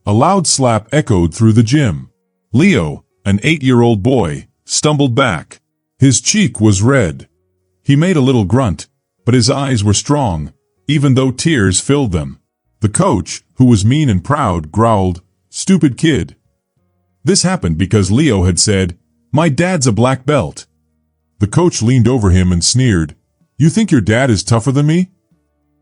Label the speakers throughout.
Speaker 1: A loud slap echoed through the gym. Leo, an 8-year-old boy, stumbled back. His cheek was red. He made a little grunt, but his eyes were strong, even though tears filled them. The coach, who was mean and proud, growled, "Stupid kid." This happened because Leo had said, "My dad's a black belt." The coach leaned over him and sneered, "You think your dad is tougher than me?"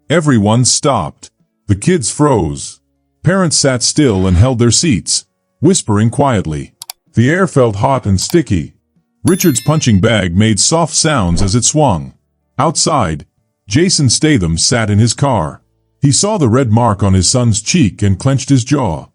Speaker 1: Everyone stopped. The kids froze. Parents sat still and held their seats, whispering quietly. The air felt hot and sticky. Richard's punching bag made soft sounds as it swung. Outside, Jason Statham sat in his car. He saw the red mark on his son's cheek and clenched his jaw.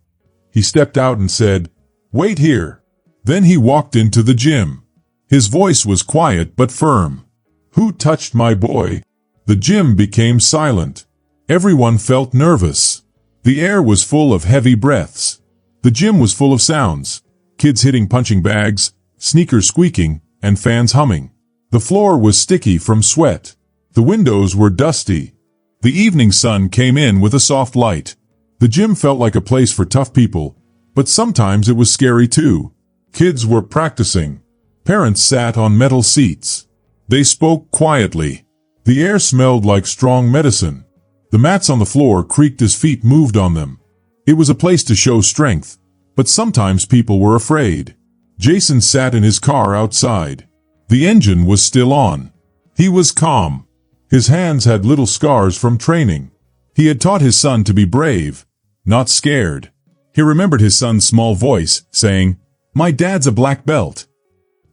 Speaker 1: He stepped out and said, "Wait here." Then he walked into the gym. His voice was quiet but firm. "Who touched my boy?" The gym became silent. Everyone felt nervous. The air was full of heavy breaths. The gym was full of sounds. Kids hitting punching bags, sneakers squeaking, and fans humming. The floor was sticky from sweat. The windows were dusty. The evening sun came in with a soft light. The gym felt like a place for tough people, but sometimes it was scary too. Kids were practicing. Parents sat on metal seats. They spoke quietly. The air smelled like strong medicine. The mats on the floor creaked as feet moved on them. It was a place to show strength, but sometimes people were afraid. Jason sat in his car outside. The engine was still on. He was calm. His hands had little scars from training. He had taught his son to be brave, not scared. He remembered his son's small voice, saying, "My dad's a black belt."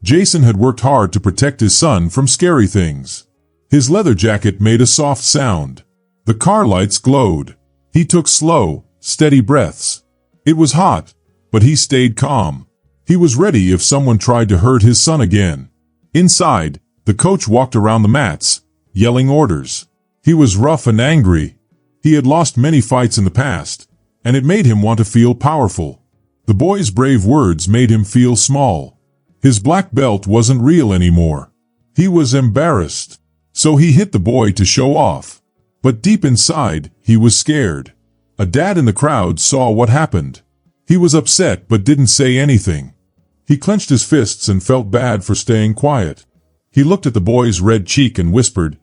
Speaker 1: Jason had worked hard to protect his son from scary things. His leather jacket made a soft sound. The car lights glowed. He took slow, steady breaths. It was hot, but he stayed calm. He was ready if someone tried to hurt his son again. Inside, the coach walked around the mats, yelling orders. He was rough and angry. He had lost many fights in the past, and it made him want to feel powerful. The boy's brave words made him feel small. His black belt wasn't real anymore. He was embarrassed. So he hit the boy to show off. But deep inside, he was scared. A dad in the crowd saw what happened. He was upset but didn't say anything. He clenched his fists and felt bad for staying quiet. He looked at the boy's red cheek and whispered,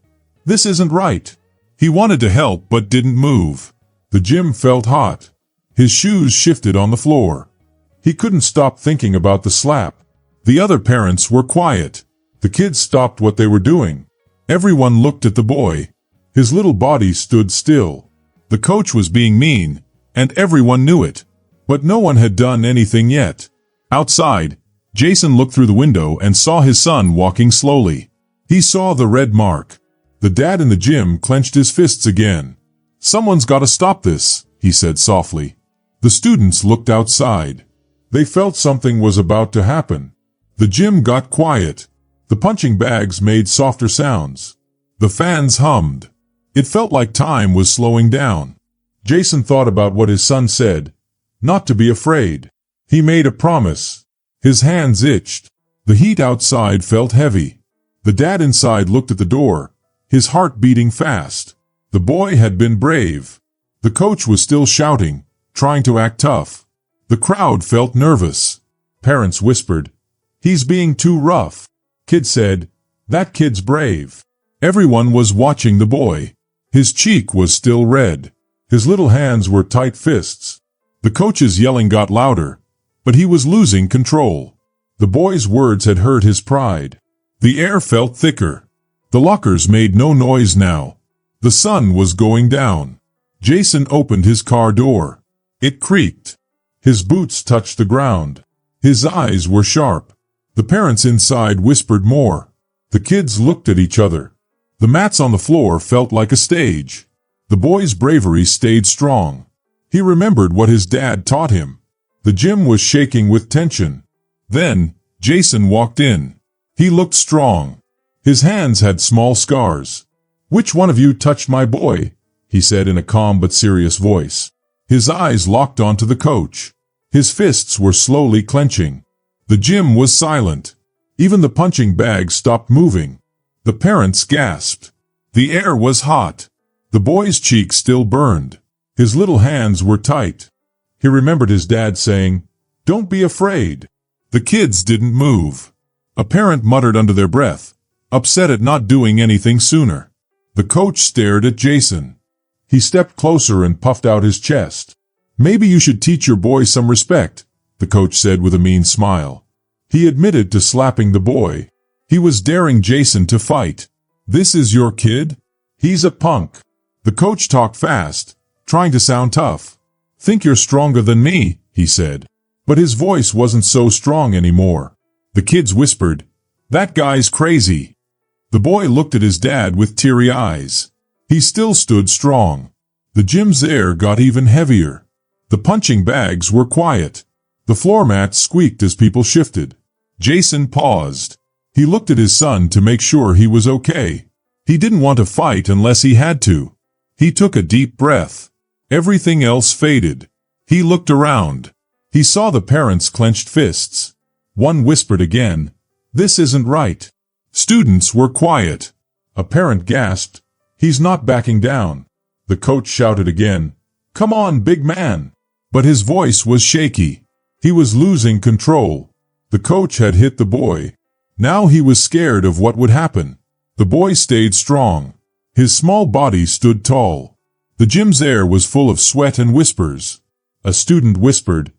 Speaker 1: "This isn't right." He wanted to help but didn't move. The gym felt hot. His shoes shifted on the floor. He couldn't stop thinking about the slap. The other parents were quiet. The kids stopped what they were doing. Everyone looked at the boy. His little body stood still. The coach was being mean, and everyone knew it. But no one had done anything yet. Outside, Jason looked through the window and saw his son walking slowly. He saw the red mark. The dad in the gym clenched his fists again. "Someone's got to stop this," he said softly. The students looked outside. They felt something was about to happen. The gym got quiet. The punching bags made softer sounds. The fans hummed. It felt like time was slowing down. Jason thought about what his son said, not to be afraid. He made a promise. His hands itched. The heat outside felt heavy. The dad inside looked at the door, his heart beating fast. The boy had been brave. The coach was still shouting, trying to act tough. The crowd felt nervous. Parents whispered, "He's being too rough." Kids said, "That kid's brave." Everyone was watching the boy. His cheek was still red. His little hands were tight fists. The coach's yelling got louder, but he was losing control. The boy's words had hurt his pride. The air felt thicker. The lockers made no noise now. The sun was going down. Jason opened his car door. It creaked. His boots touched the ground. His eyes were sharp. The parents inside whispered more. The kids looked at each other. The mats on the floor felt like a stage. The boy's bravery stayed strong. He remembered what his dad taught him. The gym was shaking with tension. Then, Jason walked in. He looked strong. His hands had small scars. "Which one of you touched my boy?" he said in a calm but serious voice. His eyes locked onto the coach. His fists were slowly clenching. The gym was silent. Even the punching bag stopped moving. The parents gasped. The air was hot. The boy's cheeks still burned. His little hands were tight. He remembered his dad saying, "Don't be afraid." The kids didn't move. A parent muttered under their breath, upset at not doing anything sooner. The coach stared at Jason. He stepped closer and puffed out his chest. "Maybe you should teach your boy some respect," the coach said with a mean smile. He admitted to slapping the boy. He was daring Jason to fight. "This is your kid? He's a punk." The coach talked fast, trying to sound tough. "Think you're stronger than me," he said. But his voice wasn't so strong anymore. The kids whispered, "That guy's crazy." The boy looked at his dad with teary eyes. He still stood strong. The gym's air got even heavier. The punching bags were quiet. The floor mats squeaked as people shifted. Jason paused. He looked at his son to make sure he was okay. He didn't want to fight unless he had to. He took a deep breath. Everything else faded. He looked around. He saw the parents' clenched fists. One whispered again, "This isn't right." Students were quiet. A parent gasped, "He's not backing down." The coach shouted again, "Come on, big man." But his voice was shaky. He was losing control. The coach had hit the boy. Now he was scared of what would happen. The boy stayed strong. His small body stood tall. The gym's air was full of sweat and whispers. A student whispered,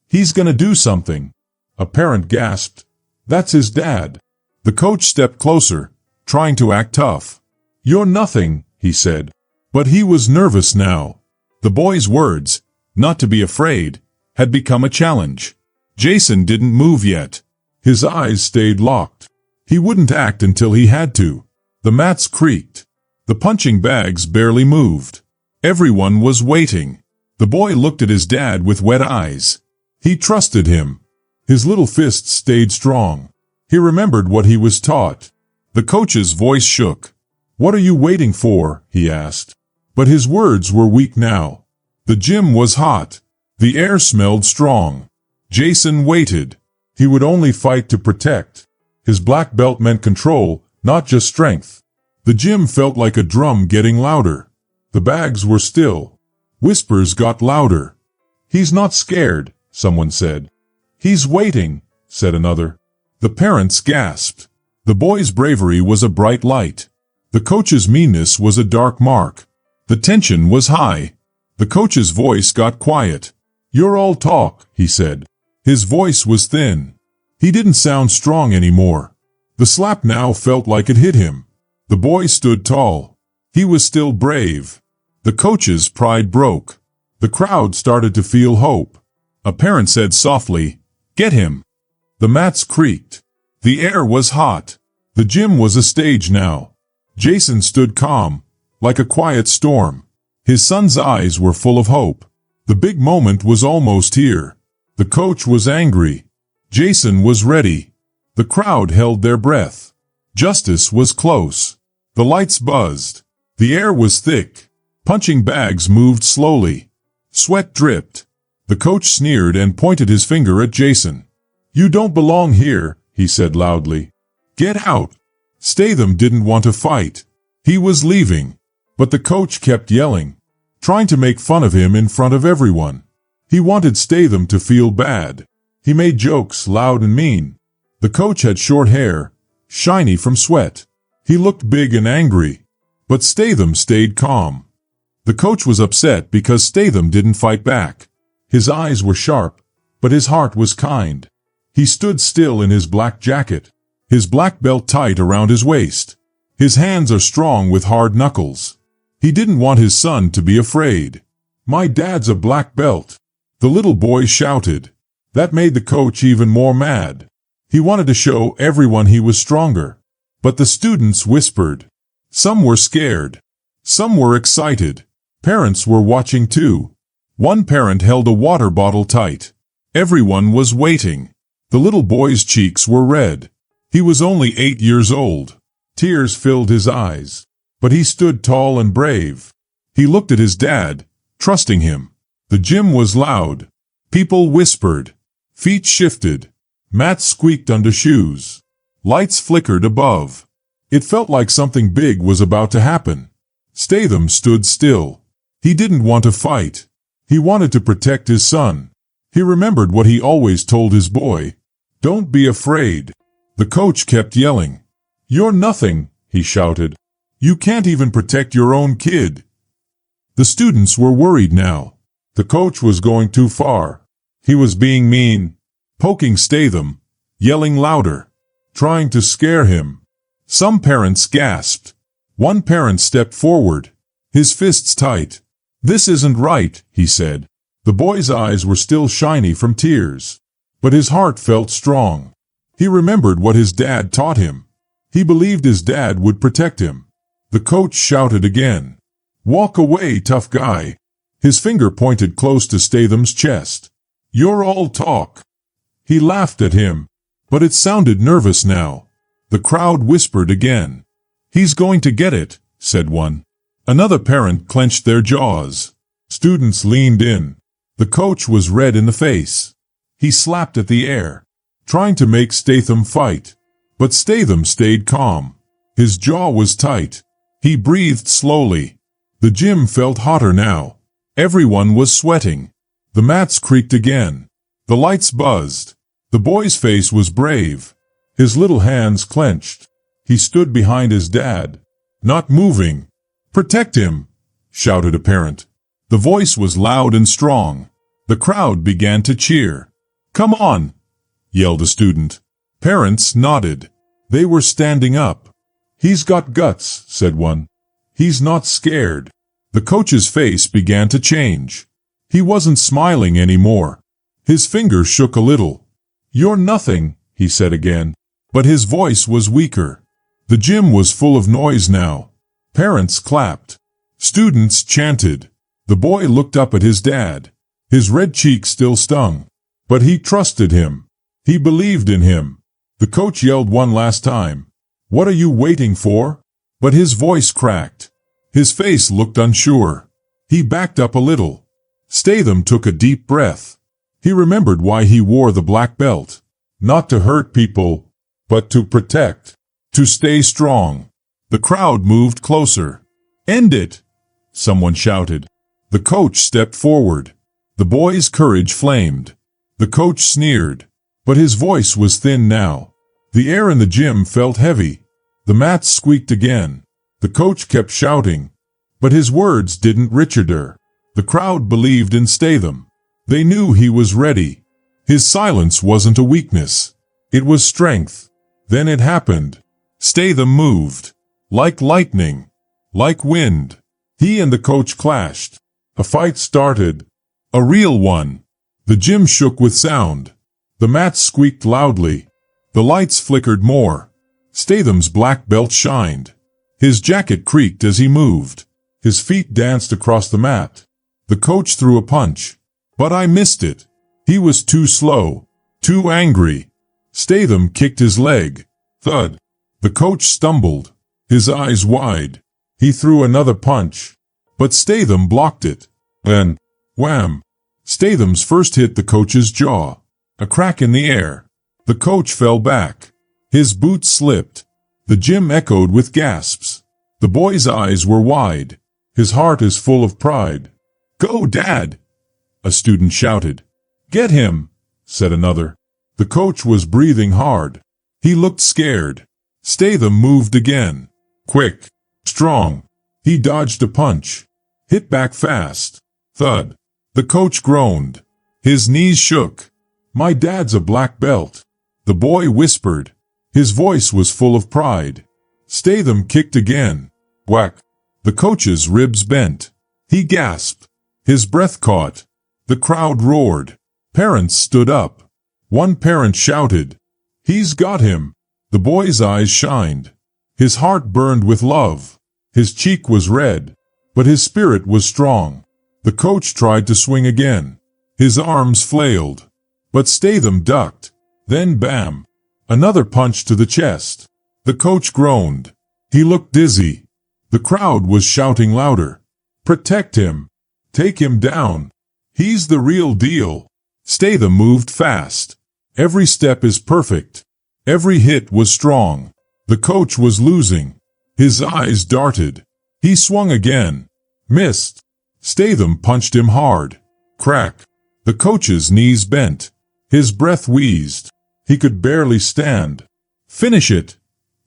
Speaker 1: "He's gonna do something." A parent gasped, "That's his dad." The coach stepped closer, trying to act tough. "You're nothing," he said. But he was nervous now. The boy's words, "not to be afraid," had become a challenge. Jason didn't move yet. His eyes stayed locked. He wouldn't act until he had to. The mats creaked. The punching bags barely moved. Everyone was waiting. The boy looked at his dad with wet eyes. He trusted him. His little fists stayed strong. He remembered what he was taught. The coach's voice shook. "What are you waiting for?" he asked. But his words were weak now. The gym was hot. The air smelled strong. Jason waited. He would only fight to protect. His black belt meant control, not just strength. The gym felt like a drum getting louder. The bags were still. Whispers got louder. "He's not scared," someone said. "He's waiting," said another. The parents gasped. The boy's bravery was a bright light. The coach's meanness was a dark mark. The tension was high. The coach's voice got quiet. "You're all talk," he said. His voice was thin. He didn't sound strong anymore. The slap now felt like it hit him. The boy stood tall. He was still brave. The coach's pride broke. The crowd started to feel hope. A parent said softly, "Get him." The mats creaked. The air was hot. The gym was a stage now. Jason stood calm, like a quiet storm. His son's eyes were full of hope. The big moment was almost here. The coach was angry. Jason was ready. The crowd held their breath. Justice was close. The lights buzzed. The air was thick. Punching bags moved slowly. Sweat dripped. The coach sneered and pointed his finger at Jason. "You don't belong here," he said loudly. "Get out." Statham didn't want to fight. He was leaving. But the coach kept yelling, trying to make fun of him in front of everyone. He wanted Statham to feel bad. He made jokes loud and mean. The coach had short hair, shiny from sweat. He looked big and angry. But Statham stayed calm. The coach was upset because Statham didn't fight back. His eyes were sharp, but his heart was kind. He stood still in his black jacket, his black belt tight around his waist. His hands are strong with hard knuckles. He didn't want his son to be afraid. "My dad's a black belt," the little boy shouted. That made the coach even more mad. He wanted to show everyone he was stronger. But the students whispered. Some were scared. Some were excited. Parents were watching too. One parent held a water bottle tight. Everyone was waiting. The little boy's cheeks were red. He was only 8 years old. Tears filled his eyes. But he stood tall and brave. He looked at his dad, trusting him. The gym was loud. People whispered. Feet shifted. Mats squeaked under shoes. Lights flickered above. It felt like something big was about to happen. Statham stood still. He didn't want to fight. He wanted to protect his son. He remembered what he always told his boy. Don't be afraid. The coach kept yelling. You're nothing, he shouted. You can't even protect your own kid. The students were worried now. The coach was going too far. He was being mean, poking Statham, yelling louder, trying to scare him. Some parents gasped. One parent stepped forward, his fists tight. This isn't right, he said. The boy's eyes were still shiny from tears, but his heart felt strong. He remembered what his dad taught him. He believed his dad would protect him. The coach shouted again. Walk away, tough guy. His finger pointed close to Statham's chest. You're all talk. He laughed at him, but it sounded nervous now. The crowd whispered again. He's going to get it, said one. Another parent clenched their jaws. Students leaned in. The coach was red in the face. He slapped at the air, trying to make Statham fight. But Statham stayed calm. His jaw was tight. He breathed slowly. The gym felt hotter now. Everyone was sweating. The mats creaked again. The lights buzzed. The boy's face was brave. His little hands clenched. He stood behind his dad, not moving. Protect him, shouted a parent. The voice was loud and strong. The crowd began to cheer. Come on, yelled a student. Parents nodded. They were standing up. He's got guts, said one. He's not scared. The coach's face began to change. He wasn't smiling anymore. His fingers shook a little. You're nothing, he said again. But his voice was weaker. The gym was full of noise now. Parents clapped. Students chanted. The boy looked up at his dad. His red cheek still stung. But he trusted him. He believed in him. The coach yelled one last time. What are you waiting for? But his voice cracked. His face looked unsure. He backed up a little. Statham took a deep breath. He remembered why he wore the black belt. Not to hurt people, but to protect. To stay strong. The crowd moved closer. End it! Someone shouted. The coach stepped forward. The boy's courage flamed. The coach sneered. But his voice was thin now. The air in the gym felt heavy. The mats squeaked again. The coach kept shouting. But his words didn't Richarder. The crowd believed in Statham. They knew he was ready. His silence wasn't a weakness. It was strength. Then it happened. Statham moved. Like lightning. Like wind. He and the coach clashed. A fight started. A real one. The gym shook with sound. The mats squeaked loudly. The lights flickered more. Statham's black belt shined. His jacket creaked as he moved. His feet danced across the mat. The coach threw a punch. But I missed it. He was too slow. Too angry. Statham kicked his leg. Thud. The coach stumbled. His eyes wide. He threw another punch. But Statham blocked it. Then, wham! Statham's first hit the coach's jaw. A crack in the air. The coach fell back. His boots slipped. The gym echoed with gasps. The boy's eyes were wide. His heart is full of pride. Go, Dad! A student shouted. Get him, said another. The coach was breathing hard. He looked scared. Statham moved again. Quick. Strong. He dodged a punch. Hit back fast. Thud. The coach groaned. His knees shook. My dad's a black belt. The boy whispered. His voice was full of pride. Statham kicked again. Whack. The coach's ribs bent. He gasped. His breath caught. The crowd roared. Parents stood up. One parent shouted. He's got him. The boy's eyes shined. His heart burned with love. His cheek was red. But his spirit was strong. The coach tried to swing again. His arms flailed. But Statham ducked. Then bam! Another punch to the chest. The coach groaned. He looked dizzy. The crowd was shouting louder. Protect him. Take him down. He's the real deal. Statham moved fast. Every step is perfect. Every hit was strong. The coach was losing. His eyes darted. He swung again. Missed. Statham punched him hard. Crack. The coach's knees bent. His breath wheezed. He could barely stand. Finish it,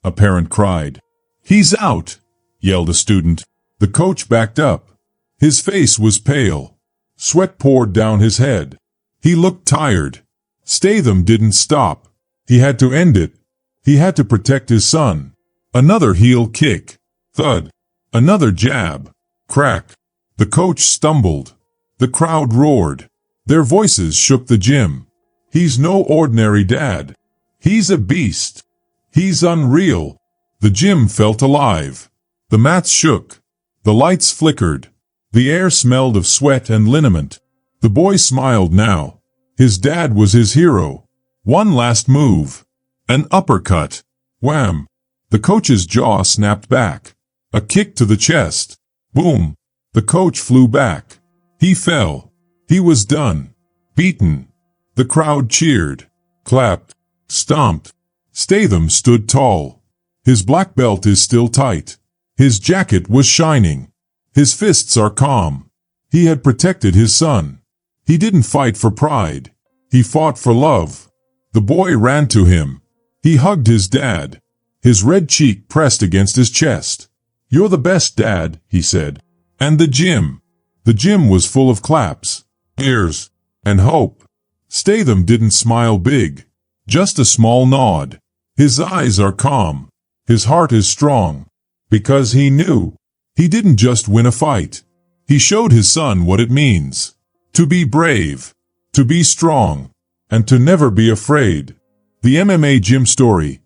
Speaker 1: a parent cried. He's out, yelled a student. The coach backed up. His face was pale. Sweat poured down his head. He looked tired. Statham didn't stop. He had to end it. He had to protect his son. Another heel kick. Thud. Another jab. Crack. The coach stumbled. The crowd roared. Their voices shook the gym. He's no ordinary dad. He's a beast. He's unreal. The gym felt alive. The mats shook. The lights flickered. The air smelled of sweat and liniment. The boy smiled now. His dad was his hero. One last move. An uppercut. Wham! The coach's jaw snapped back. A kick to the chest. Boom! The coach flew back. He fell. He was done. Beaten. The crowd cheered. Clapped. Stomped. Statham stood tall. His black belt is still tight. His jacket was shining. His fists are calm. He had protected his son. He didn't fight for pride. He fought for love. The boy ran to him. He hugged his dad. His red cheek pressed against his chest. "You're the best, Dad," he said. And the gym. The gym was full of claps, cheers, and hope. Statham didn't smile big. Just a small nod. His eyes are calm. His heart is strong. Because he knew. He didn't just win a fight. He showed his son what it means. To be brave. To be strong. And to never be afraid. The MMA gym story.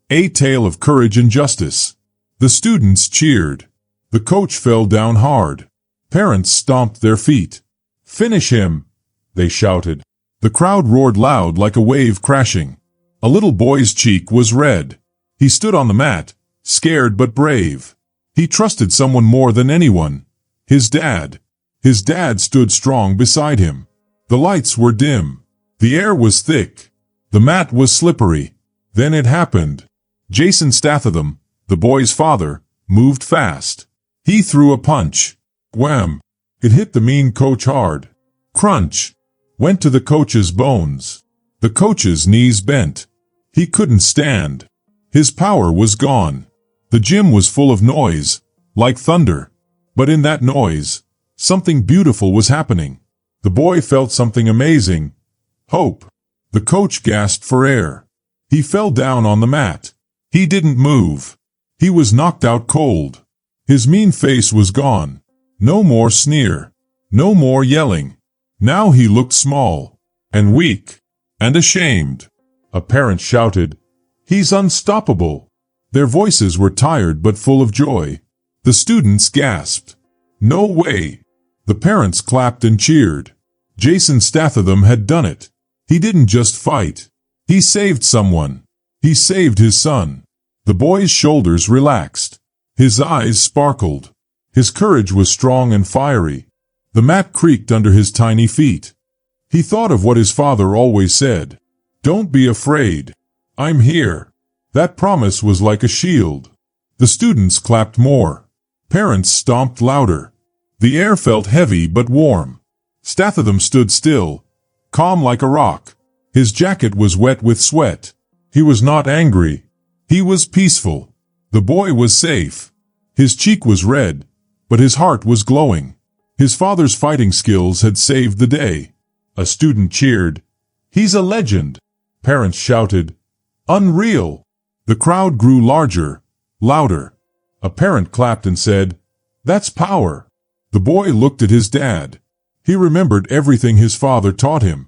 Speaker 1: A tale of courage and justice. The students cheered. The coach fell down hard. Parents stomped their feet. "Finish him," they shouted. The crowd roared loud like a wave crashing. A little boy's cheek was red. He stood on the mat, scared but brave. He trusted someone more than anyone. His dad. His dad stood strong beside him. The lights were dim. The air was thick. The mat was slippery. Then it happened. Jason Statham, the boy's father, moved fast. He threw a punch. Wham! It hit the mean coach hard. Crunch! Went to the coach's bones. The coach's knees bent. He couldn't stand. His power was gone. The gym was full of noise, like thunder. But in that noise, something beautiful was happening. The boy felt something amazing. Hope. The coach gasped for air. He fell down on the mat. He didn't move. He was knocked out cold. His mean face was gone. No more sneer. No more yelling. Now he looked small, and weak, and ashamed. A parent shouted, "He's unstoppable." Their voices were tired but full of joy. The students gasped, "No way." The parents clapped and cheered. Jason Statham had done it. He didn't just fight. He saved someone. He saved his son. The boy's shoulders relaxed. His eyes sparkled. His courage was strong and fiery. The mat creaked under his tiny feet. He thought of what his father always said. "Don't be afraid. I'm here." That promise was like a shield. The students clapped more. Parents stomped louder. The air felt heavy but warm. Statham stood still, calm like a rock. His jacket was wet with sweat. He was not angry. He was peaceful. The boy was safe. His cheek was red, but his heart was glowing. His father's fighting skills had saved the day. A student cheered, "He's a legend." Parents shouted, "Unreal." The crowd grew larger, louder. A parent clapped and said, "That's power." The boy looked at his dad. He remembered everything his father taught him.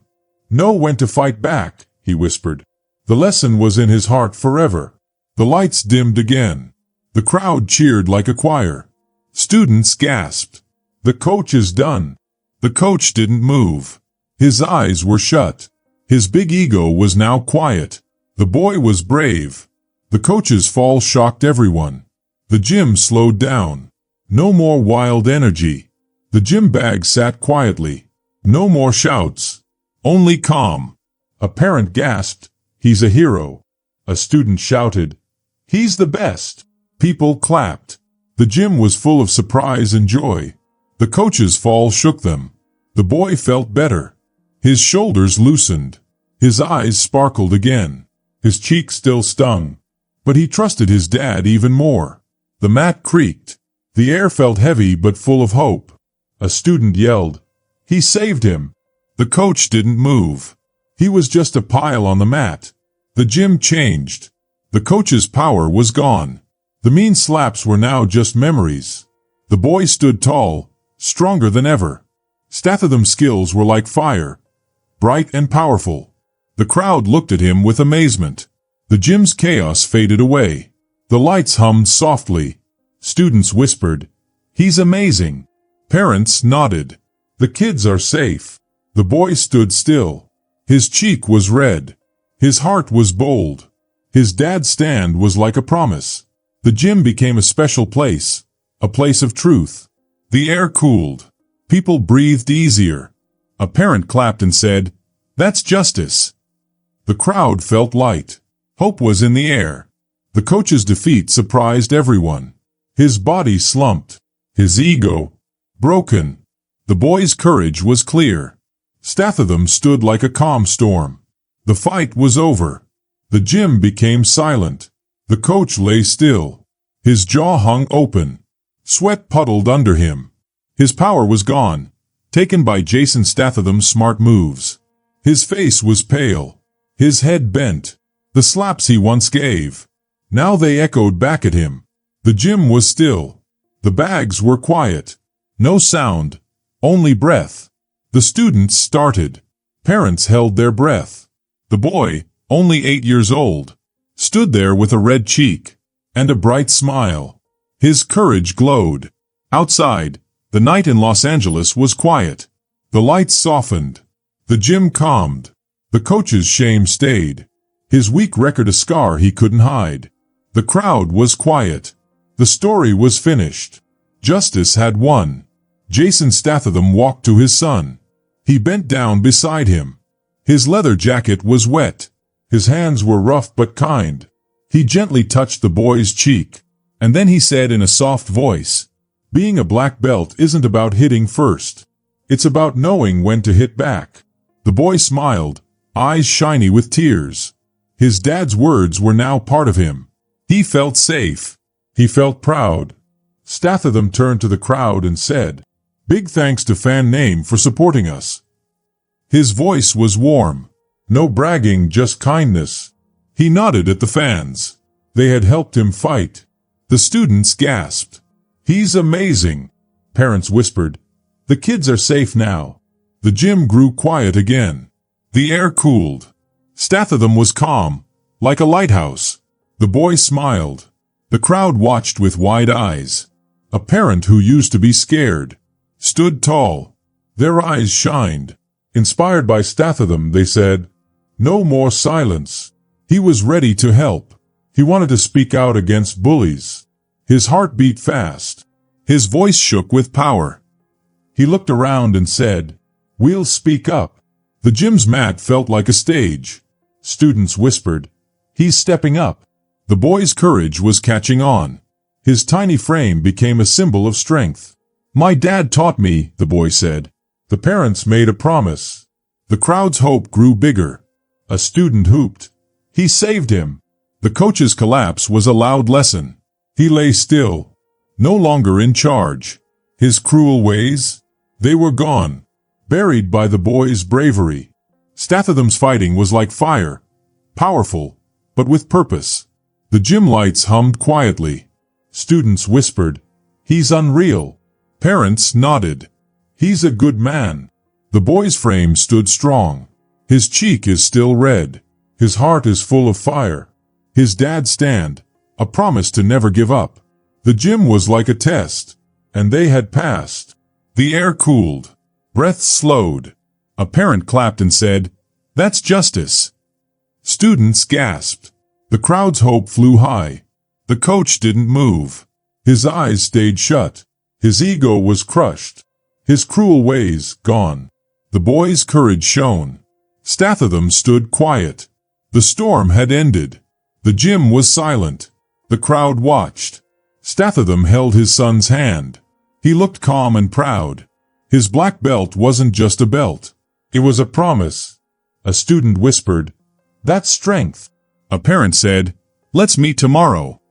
Speaker 1: "Know when to fight back," he whispered. The lesson was in his heart forever. The lights dimmed again. The crowd cheered like a choir. Students gasped. "The coach is done." The coach didn't move. His eyes were shut. His big ego was now quiet. The boy was brave. The coach's fall shocked everyone. The gym slowed down. No more wild energy. The gym bag sat quietly. No more shouts. Only calm. A parent gasped, "He's a hero." A student shouted, "He's the best." People clapped. The gym was full of surprise and joy. The coach's fall shook them. The boy felt better. His shoulders loosened. His eyes sparkled again. His cheek still stung. But he trusted his dad even more. The mat creaked. The air felt heavy but full of hope. A student yelled, "He saved him!" The coach didn't move. He was just a pile on the mat. The gym changed. The coach's power was gone. The mean slaps were now just memories. The boy stood tall, stronger than ever. Statham's skills were like fire, bright and powerful. The crowd looked at him with amazement. The gym's chaos faded away. The lights hummed softly. Students whispered, "He's amazing." Parents nodded. "The kids are safe." The boy stood still. His cheek was red. His heart was bold. His dad's stand was like a promise. The gym became a special place, a place of truth. The air cooled. People breathed easier. A parent clapped and said, "That's justice." The crowd felt light. Hope was in the air. The coach's defeat surprised everyone. His body slumped. His ego broken. The boy's courage was clear. Statham stood like a calm storm. The fight was over. The gym became silent. The coach lay still. His jaw hung open. Sweat puddled under him. His power was gone, taken by Jason Statham's smart moves. His face was pale. His head bent. The slaps he once gave, now they echoed back at him. The gym was still. The bags were quiet. No sound, only breath. The students started. Parents held their breath. The boy, only 8 years old, stood there with a red cheek and a bright smile. His courage glowed. Outside, the night in Los Angeles was quiet. The lights softened. The gym calmed. The coach's shame stayed. His weak record a scar he couldn't hide. The crowd was quiet. The story was finished. Justice had won. Jason Statham walked to his son. He bent down beside him. His leather jacket was wet. His hands were rough but kind. He gently touched the boy's cheek. And then he said in a soft voice, "Being a black belt isn't about hitting first. It's about knowing when to hit back." The boy smiled, eyes shiny with tears. His dad's words were now part of him. He felt safe. He felt proud. Statham turned to the crowd and said, "Big thanks to Fan Name for supporting us." His voice was warm. No bragging, just kindness. He nodded at the fans. They had helped him fight. The students gasped. "He's amazing." Parents whispered, "The kids are safe now." The gym grew quiet again. The air cooled. Statham was calm, like a lighthouse. The boy smiled. The crowd watched with wide eyes. A parent who used to be scared stood tall. Their eyes shined. Inspired by Statham, they said, "No more silence." He was ready to help. He wanted to speak out against bullies. His heart beat fast. His voice shook with power. He looked around and said, "We'll speak up." The gym's mat felt like a stage. Students whispered, "He's stepping up." The boy's courage was catching on. His tiny frame became a symbol of strength. "My dad taught me," the boy said. The parents made a promise. The crowd's hope grew bigger. A student hooped. He saved him. The coach's collapse was a loud lesson. He lay still, no longer in charge. His cruel ways? They were gone, buried by the boy's bravery. Statham's fighting was like fire, powerful, but with purpose. The gym lights hummed quietly. Students whispered, "He's unreal." Parents nodded. "He's a good man." The boy's frame stood strong. His cheek is still red. His heart is full of fire. His dad's stand, a promise to never give up. The gym was like a test, and they had passed. The air cooled. Breath slowed. A parent clapped and said, "That's justice." Students gasped. The crowd's hope flew high. The coach didn't move. His eyes stayed shut. His ego was crushed. His cruel ways gone. The boy's courage shone. Statham stood quiet. The storm had ended. The gym was silent. The crowd watched. Statham held his son's hand. He looked calm and proud. His black belt wasn't just a belt. It was a promise. A student whispered, "That's strength." A parent said, "Let's meet tomorrow."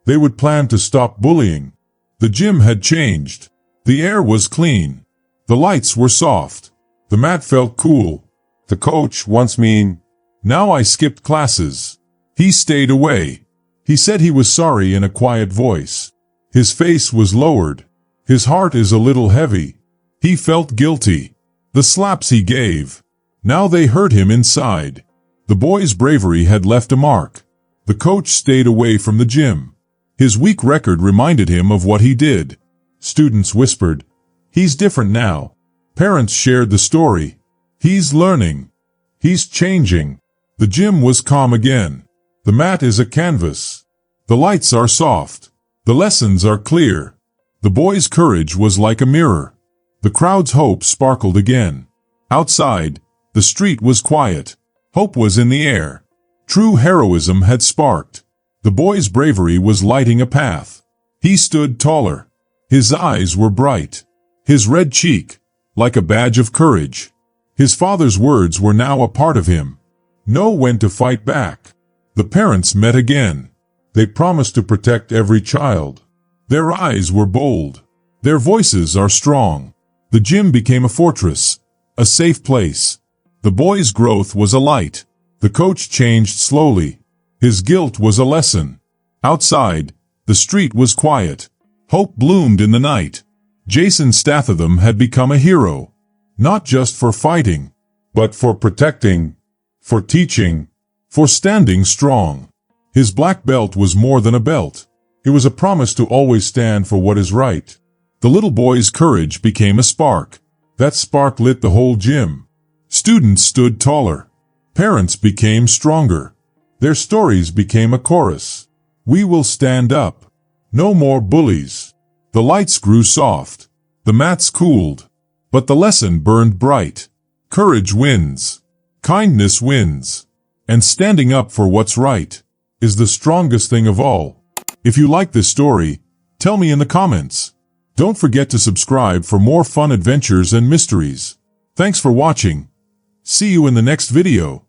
Speaker 1: They would plan to stop bullying. The gym had changed. The air was clean. The lights were soft. The mat felt cool. The coach once mean, "Now I skipped classes." He stayed away. He said he was sorry in a quiet voice. His face was lowered. His heart is a little heavy. He felt guilty. The slaps he gave, now they hurt him inside. The boy's bravery had left a mark. The coach stayed away from the gym. His weak record reminded him of what he did. Students whispered, "He's different now." Parents shared the story. "He's learning. He's changing." The gym was calm again. The mat is a canvas. The lights are soft. The lessons are clear. The boy's courage was like a mirror. The crowd's hope sparkled again. Outside, the street was quiet. Hope was in the air. True heroism had sparked. The boy's bravery was lighting a path. He stood taller. His eyes were bright. His red cheek, like a badge of courage. His father's words were now a part of him. Know when to fight back. The parents met again. They promised to protect every child. Their eyes were bold. Their voices are strong. The gym became a fortress, a safe place. The boy's growth was a light. The coach changed slowly. His guilt was a lesson. Outside, the street was quiet. Hope bloomed in the night. Jason Statham had become a hero. Not just for fighting, but for protecting, for teaching, for standing strong. His black belt was more than a belt. It was a promise to always stand for what is right. The little boy's courage became a spark. That spark lit the whole gym. Students stood taller. Parents became stronger. Their stories became a chorus. We will stand up. No more bullies. The lights grew soft. The mats cooled. But the lesson burned bright. Courage wins. Kindness wins. And standing up for what's right is the strongest thing of all. If you like this story, tell me in the comments. Don't forget to subscribe for more fun adventures and mysteries. Thanks for watching. See you in the next video.